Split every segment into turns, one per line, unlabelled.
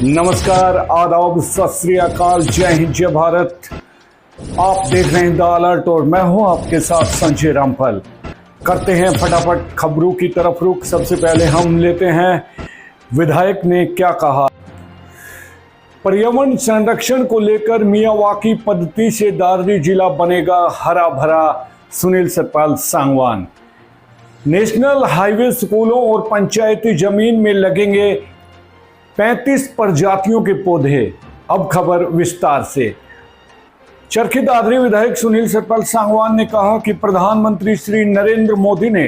नमस्कार, आदाब, सत श्री अकाल, जय हिंद, जय भारत। आप देख रहे हैं द अलर्ट और मैं हूं आपके साथ संजय रामफल। करते हैं फटाफट खबरों की तरफ रुख। सबसे पहले हम लेते हैं विधायक ने क्या कहा। पर्यावरण संरक्षण को लेकर मियावाकी पद्धति से दादरी जिला बनेगा हरा भरा, सुनील सतपाल सांगवान। नेशनल हाईवे, स्कूलों और पंचायती जमीन में लगेंगे 35 प्रजातियों के पौधे। अब खबर विस्तार से। चरखी दादरी विधायक सुनील सतपाल सांगवान ने कहा कि प्रधानमंत्री श्री नरेंद्र मोदी ने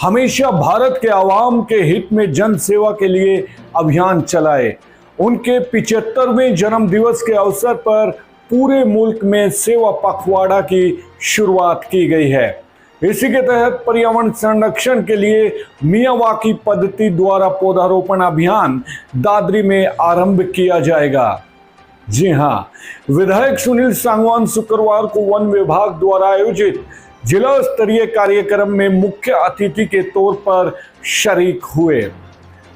हमेशा भारत के आवाम के हित में जन सेवा के लिए अभियान चलाए। उनके 75वें जन्म दिवस के अवसर पर पूरे मुल्क में सेवा पखवाड़ा की शुरुआत की गई है। इसी के तहत पर्यावरण संरक्षण के लिए मियावाकी पद्धति द्वारा पौधारोपण अभियान दादरी में आरंभ किया जाएगा। जी हां, विधायक सुनील सांगवान शुक्रवार को वन विभाग द्वारा आयोजित जिला स्तरीय कार्यक्रम में मुख्य अतिथि के तौर पर शरीक हुए।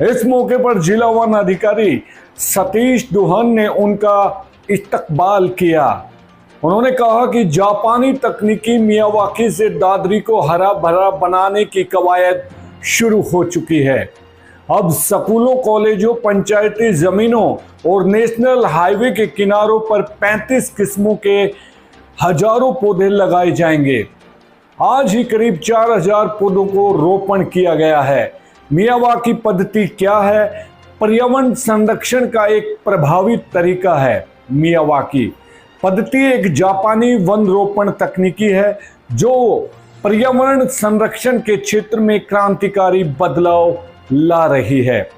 इस मौके पर जिला वन अधिकारी सतीश दुहन ने उनका इस्तकबाल किया। उन्होंने कहा कि जापानी तकनीकी मियावाकी से दादरी को हरा भरा बनाने की कवायद शुरू हो चुकी है। अब स्कूलों, कॉलेजों, पंचायती जमीनों और नेशनल हाईवे के किनारों पर 35 किस्मों के हजारों पौधे लगाए जाएंगे। आज ही करीब 4000 पौधों को रोपण किया गया है। मियावाकी पद्धति क्या है? पर्यावरण संरक्षण का एक प्रभावी तरीका है। मियावाकी पद्धति एक जापानी वन रोपण तकनीकी है जो पर्यावरण संरक्षण के क्षेत्र में क्रांतिकारी बदलाव ला रही है।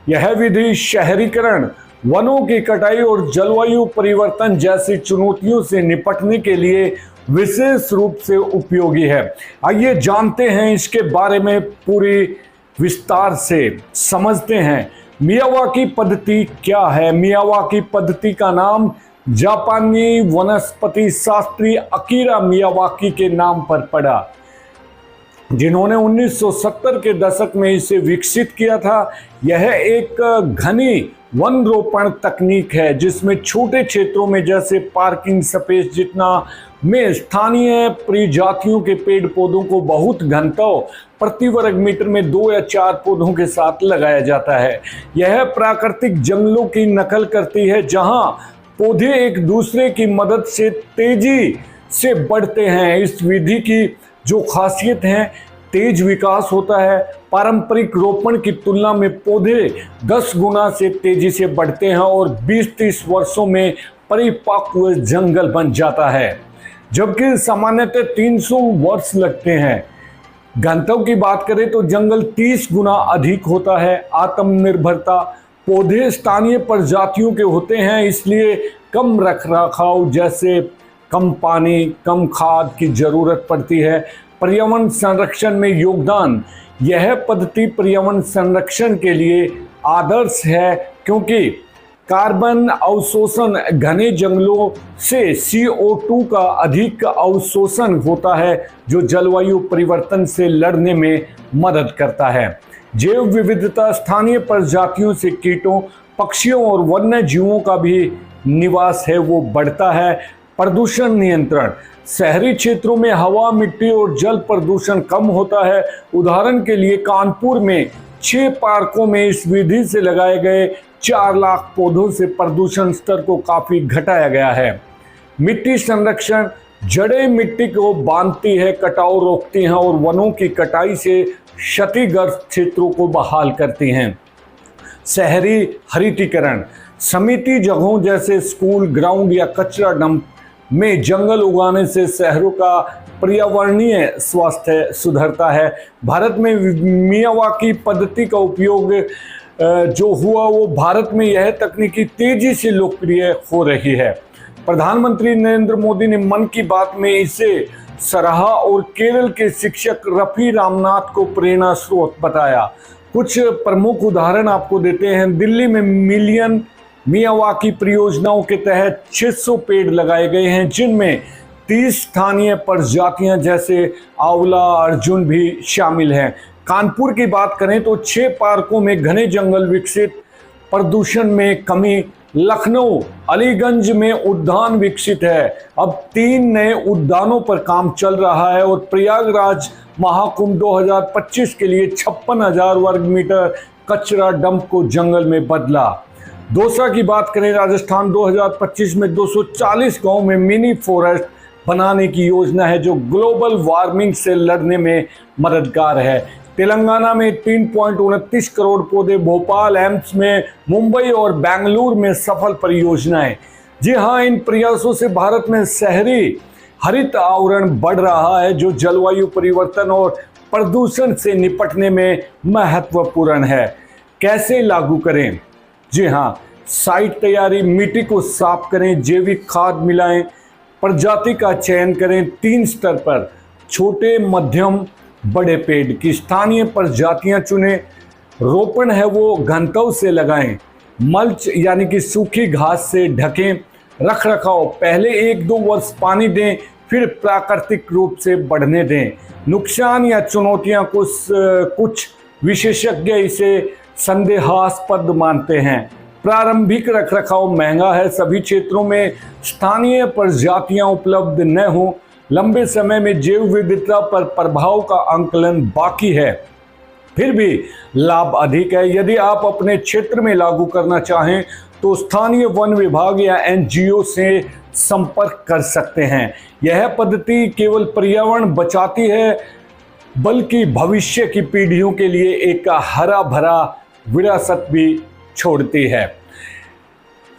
यह विधि शहरीकरण, वनों की कटाई और जलवायु परिवर्तन जैसी चुनौतियों से निपटने के लिए विशेष रूप से उपयोगी है। आइए जानते हैं इसके बारे में पूरी विस्तार से, समझते हैं मियावाकी पद्धति क्या है। मियावाकी पद्धति का नाम जापानी वनस्पति शास्त्री अकीरा मियावाकी के नाम पर पड़ा, जिन्होंने 1970 के दशक में इसे विकसित किया था। यह एक घनी वन रोपण तकनीक है जिसमें छोटे क्षेत्रों में, जैसे पार्किंग स्पेस जितना में, स्थानीय प्रजातियों के पेड़ पौधों को बहुत घनत्व प्रति वर्ग मीटर में 2 या 4 पौधों के साथ लगाया जाता है। यह प्राकृतिक जंगलों की नकल करती है जहां पौधे एक दूसरे की मदद से तेजी से बढ़ते हैं। इस विधि की जो खासियत है, तेज विकास होता है। पारंपरिक रोपण की तुलना में पौधे 10 गुना से तेजी से बढ़ते हैं और 20-30 वर्षों में परिपक्व जंगल बन जाता है, जबकि सामान्यतः 300 वर्ष लगते हैं। घनत्व की बात करें तो जंगल 30 गुना अधिक होता है। आत्मनिर्भरता, पौधे स्थानीय प्रजातियों के होते हैं, इसलिए कम रखरखाव, जैसे कम पानी, कम खाद की जरूरत पड़ती है। पर्यावरण संरक्षण में योगदान, यह पद्धति पर्यावरण संरक्षण के लिए आदर्श है क्योंकि कार्बन अवशोषण, घने जंगलों से CO2 का अधिक अवशोषण होता है जो जलवायु परिवर्तन से लड़ने में मदद करता है। जैव विविधता, स्थानीय प्रजातियों से कीटों, पक्षियों और वन्य जीवों का भी निवास है वो बढ़ता है। प्रदूषण नियंत्रण, शहरी क्षेत्रों में हवा, मिट्टी और जल प्रदूषण कम होता है। उदाहरण के लिए कानपुर में 6 पार्कों में इस विधि से लगाए गए 4 लाख पौधों से प्रदूषण स्तर को काफी घटाया गया है। मिट्टी संरक्षण, जड़ें मिट्टी को बांधती है, कटाव रोकती हैं और वनों की कटाई से क्षतिग्रस्त क्षेत्रों को बहाल करती हैं। शहरी हरितीकरण, समिति जगहों जैसे स्कूल, ग्राउंड या कचरा डंप में जंगल उगाने से शहरों का पर्यावरणीय स्वास्थ्य सुधरता है। भारत में मियावाकी पद्धति का उपयोग जो हुआ वो भारत में यह तकनीकी तेजी से लोकप्रिय हो रही है। प्रधानमंत्री नरेंद्र मोदी ने मन की बात में इसे सराहा और केरल के शिक्षक रफी रामनाथ को प्रेरणा स्रोत बताया। कुछ प्रमुख उदाहरण आपको देते हैं। दिल्ली में मिलियन मियावाकी परियोजनाओं के तहत 600 पेड़ लगाए गए हैं, जिनमें 30 स्थानीय प्रजातियां जैसे आंवला, अर्जुन भी शामिल हैं। कानपुर की बात करें तो 6 पार्कों में घने जंगल विकसित, प्रदूषण में कमी लखनऊ अलीगंज में उद्यान विकसित है। अब 3 नए उद्यानों पर काम चल रहा है और प्रयागराज महाकुंभ 2025 के लिए 56,000 वर्ग मीटर कचरा डंप को जंगल में बदला। दौसा की बात करें, राजस्थान 2025 में 240 गांव में मिनी फॉरेस्ट बनाने की योजना है जो ग्लोबल वार्मिंग से लड़ने में मददगार है। तेलंगाना में 3.29 करोड़ पौधे, भोपाल, एम्स में, मुंबई और बेंगलुरु में सफल परियोजनाएं। जी हां, इन प्रयासों से भारत में शहरी हरित आवरण बढ़ रहा है जो जलवायु परिवर्तन और प्रदूषण से निपटने में महत्वपूर्ण है। कैसे लागू करें? जी हां, साइट तैयारी, मिट्टी को साफ करें, जैविक खाद मिलाएं, प्रजाति का चयन करें, 3 स्तर पर छोटे, मध्यम, बड़े पेड़ की स्थानीय प्रजातियां चुनें। रोपण है वो घनत्व से लगाएं, मल्च यानी कि सूखी घास से ढकें। रख रखाव, पहले 1-2 वर्ष पानी दें, फिर प्राकृतिक रूप से बढ़ने दें। नुकसान या चुनौतियां, कुछ विशेषज्ञ इसे संदेहास्पद मानते हैं। प्रारंभिक रखरखाव महंगा है, सभी क्षेत्रों में स्थानीय प्रजातियां उपलब्ध न हो, लंबे समय में जैव विविधता पर प्रभाव का आंकलन बाकी है, फिर भी लाभ अधिक है। यदि आप अपने क्षेत्र में लागू करना चाहें तो स्थानीय वन विभाग या एनजीओ से संपर्क कर सकते हैं। यह पद्धति केवल पर्यावरण बचाती है बल्कि भविष्य की पीढ़ियों के लिए एक हरा भरा विरासत भी छोड़ती है।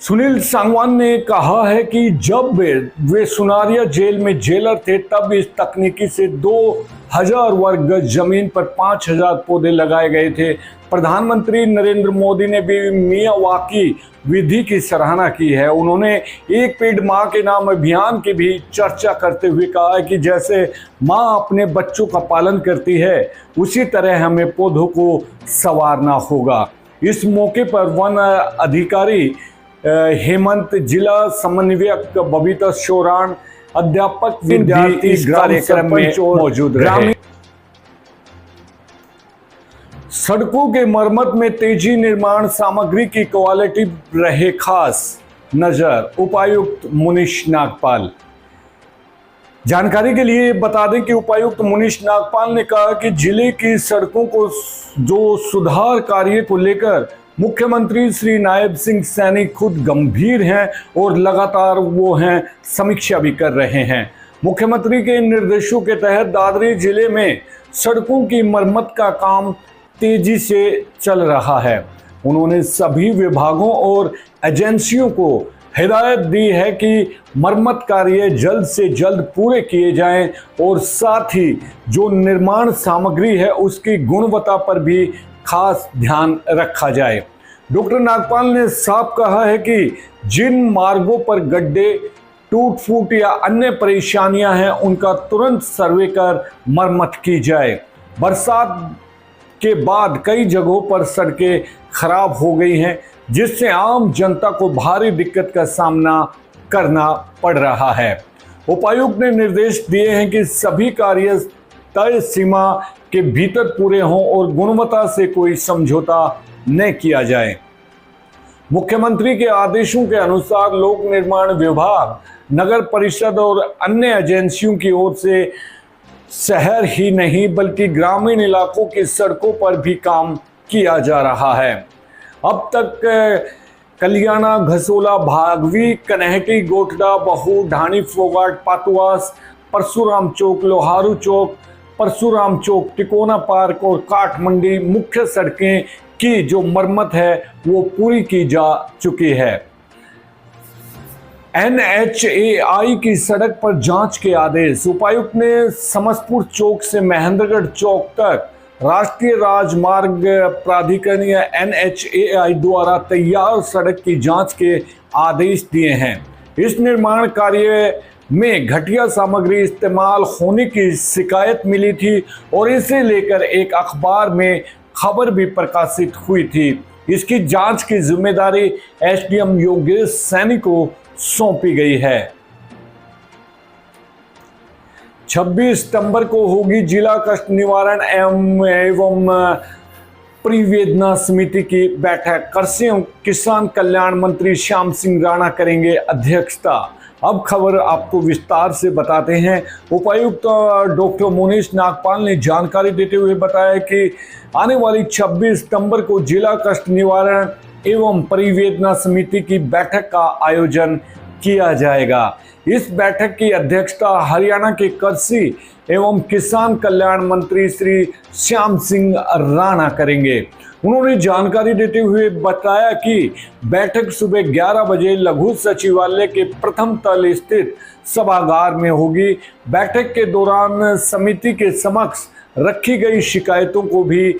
सुनील सांगवान ने कहा है कि जब वे सुनारिया जेल में जेलर थे तब इस तकनीकी से 2000 वर्ग गज जमीन पर 5000 पौधे लगाए गए थे। प्रधानमंत्री नरेंद्र मोदी ने भी मियावाकी विधि की सराहना की है। उन्होंने एक पेड़ माँ के नाम अभियान की भी चर्चा करते हुए कहा है कि जैसे माँ अपने बच्चों का पालन करती है उसी तरह हमें पौधों को संवारना होगा। इस मौके पर वन अधिकारी हेमंत, जिला समन्वयक बबीता शोरान, अध्यापक, विद्यार्थी इस कार्यक्रम में मौजूद रहे। सड़कों के मरम्मत में तेजी, निर्माण सामग्री की क्वालिटी रहे खास नजर, उपायुक्त मुनीश नागपाल। जानकारी के लिए बता दें कि उपायुक्त मुनीश नागपाल ने कहा कि जिले की सड़कों को जो सुधार कार्य को लेकर मुख्यमंत्री श्री नायब सिंह सैनी खुद गंभीर हैं और लगातार वो हैं समीक्षा भी कर रहे हैं। मुख्यमंत्री के निर्देशों के तहत दादरी जिले में सड़कों की मरम्मत का काम तेजी से चल रहा है। उन्होंने सभी विभागों और एजेंसियों को हिदायत दी है कि मरम्मत कार्य जल्द से जल्द पूरे किए जाएं और साथ ही जो निर्माण सामग्री है उसकी गुणवत्ता पर भी खास ध्यान रखा जाए। डॉक्टर नागपाल ने साफ कहा है कि जिन मार्गों पर गड्ढे, टूट फूट या अन्य परेशानियां हैं उनका तुरंत सर्वे कर मरम्मत की जाए। बरसात के बाद कई जगहों पर सड़कें खराब हो गई हैं जिससे आम जनता को भारी दिक्कत का सामना करना पड़ रहा है। उपायुक्त ने निर्देश दिए हैं कि सभी कार्य तय सीमा के भीतर पूरे हों और गुणवत्ता से कोई समझौता न किया जाए। मुख्यमंत्री के आदेशों के अनुसार लोक निर्माण विभाग, नगर परिषद और अन्य एजेंसियों की ओर से शहर ही नहीं बल्कि ग्रामीण इलाकों की सड़कों पर भी काम किया जा रहा है। अब तक कलियाना, घसोला, भागवी, कन्हटी, गोठड़ा, बहू, ढाणी, फोगाट, पातुआस, परशुराम चौक, लोहारू चौक, परशुराम चौक, तिकोना पार्क और काठ मंडी मुख्य सड़कें की जो मरम्मत है वो पूरी की जा चुकी है। NHAI की सड़क पर जांच के आदेश। उपायुक्त ने समस्तपुर चौक से महेंद्रगढ़ चौक तक राष्ट्रीय राजमार्ग प्राधिकरण या NHAI द्वारा तैयार सड़क की जांच के आदेश दिए हैं। इस निर्माण कार्य में घटिया सामग्री इस्तेमाल होने की शिकायत मिली थी और इसे लेकर एक अखबार में खबर भी प्रकाशित हुई थी। इसकी जांच की जिम्मेदारी SDM योगेश सैनी को सौंपी गई है। 26 सितंबर को होगी जिला कष्ट निवारण एवं परिवेदना समिति की बैठक, कृषि एवं किसान कल्याण मंत्री श्याम सिंह राणा करेंगे अध्यक्षता। अब खबर आपको विस्तार से बताते हैं। उपायुक्त डॉक्टर मोनीश नागपाल ने जानकारी देते हुए बताया कि आने वाली 26 सितंबर को जिला कष्ट निवारण एवं परिवेदना समिति की बैठक का आयोजन किया जाएगा। इस बैठक की अध्यक्षता हरियाणा के कृषि एवं किसान कल्याण मंत्री श्री श्याम सिंह राणा करेंगे। उन्होंने जानकारी देते हुए बताया कि बैठक सुबह 11 बजे लघु सचिवालय के प्रथम तल स्थित सभागार में होगी। बैठक के दौरान समिति के समक्ष रखी गई शिकायतों को भी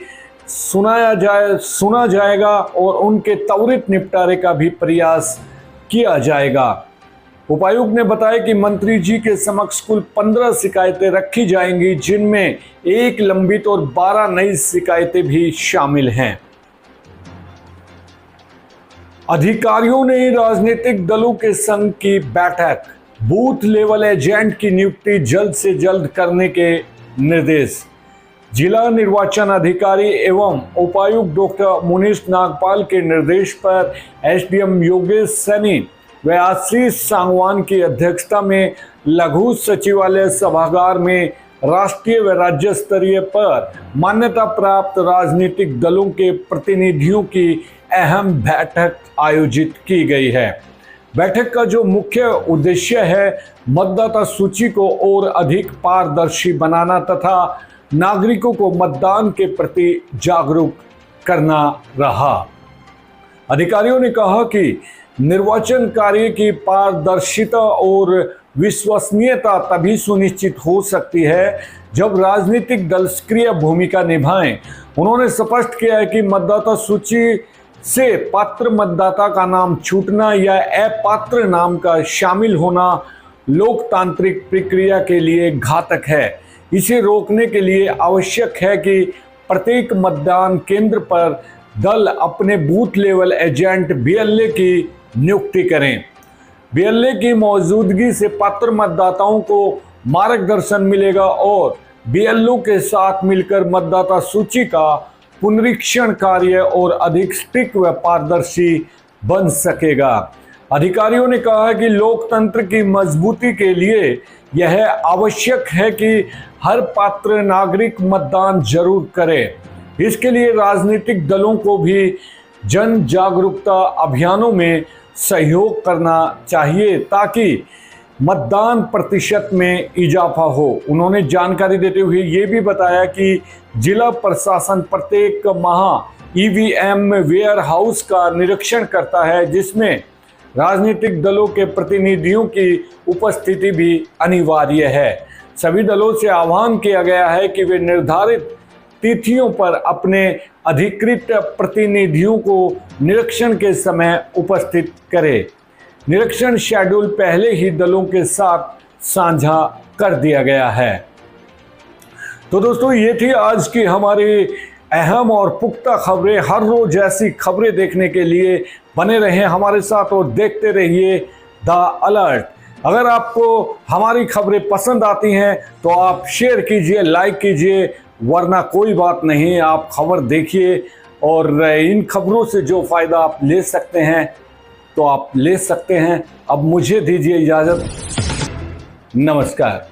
सुना जाएगा और उनके त्वरित निपटारे का भी प्रयास किया जाएगा। उपायुक्त ने बताया कि मंत्री जी के समक्ष कुल 15 शिकायतें रखी जाएंगी, जिनमें 1 लंबित और 12 नई शिकायतें भी शामिल हैं। अधिकारियों ने राजनीतिक दलों के संघ की बैठक, बूथ लेवल एजेंट की नियुक्ति जल्द से जल्द करने के निर्देश। जिला निर्वाचन अधिकारी एवं उपायुक्त डॉक्टर मोनीश नागपाल के निर्देश पर एसडीएम योगेश सैनी व आशीष सांगवान की अध्यक्षता में लघु सचिवालय सभागार में राष्ट्रीय व राज्य स्तरीय पर मान्यता प्राप्त राजनीतिक दलों के प्रतिनिधियों की अहम बैठक आयोजित की गई है। बैठक का जो मुख्य उद्देश्य है, मतदाता सूची को और अधिक पारदर्शी बनाना तथा नागरिकों को मतदान के प्रति जागरूक करना रहा। अधिकारियों ने कहा कि निर्वाचन कार्य की पारदर्शिता और विश्वसनीयता तभी सुनिश्चित हो सकती है जब राजनीतिक दल सक्रिय भूमिका निभाएं। उन्होंने स्पष्ट किया है कि मतदाता सूची से पात्र मतदाता का नाम छूटना या अपात्र नाम का शामिल होना लोकतांत्रिक प्रक्रिया के लिए घातक है। इसे रोकने के लिए आवश्यक है कि प्रत्येक मतदान केंद्र पर दल अपने बूथ लेवल एजेंट BLA की नियुक्ति करें। BLA की मौजूदगी से पात्र मतदाताओं को मार्गदर्शन मिलेगा और BLO के साथ मिलकर मतदाता सूची का पुनरीक्षण कार्य और अधिक सटीक व पारदर्शी बन सकेगा। अधिकारियों ने कहा कि लोकतंत्र की मजबूती के लिए यह आवश्यक है कि हर पात्र नागरिक मतदान जरूर करे। इसके लिए राजनीतिक दलों को भी जन जागरूकता अभियानों में सहयोग करना चाहिए ताकि मतदान प्रतिशत में इजाफा हो। उन्होंने जानकारी देते हुए ये भी बताया कि जिला प्रशासन प्रत्येक माह EVM वेयर हाउस का निरीक्षण करता है, जिसमें राजनीतिक दलों के प्रतिनिधियों की उपस्थिति भी अनिवार्य है। सभी दलों से आह्वान किया गया है कि वे निर्धारित तिथियों पर अपने अधिकृत प्रतिनिधियों को निरीक्षण के समय उपस्थित करें। निरीक्षण शेड्यूल पहले ही दलों के साथ साझा कर दिया गया है। तो दोस्तों, ये थी आज की हमारी अहम और पुख्ता खबरें। हर रोज ऐसी खबरें देखने के लिए बने रहें हमारे साथ और देखते रहिए द अलर्ट। अगर आपको हमारी खबरें पसंद आती हैं तो आप शेयर कीजिए, लाइक कीजिए, वरना कोई बात नहीं, आप खबर देखिए और इन खबरों से जो फ़ायदा आप ले सकते हैं तो आप ले सकते हैं। अब मुझे दीजिए इजाज़त। नमस्कार।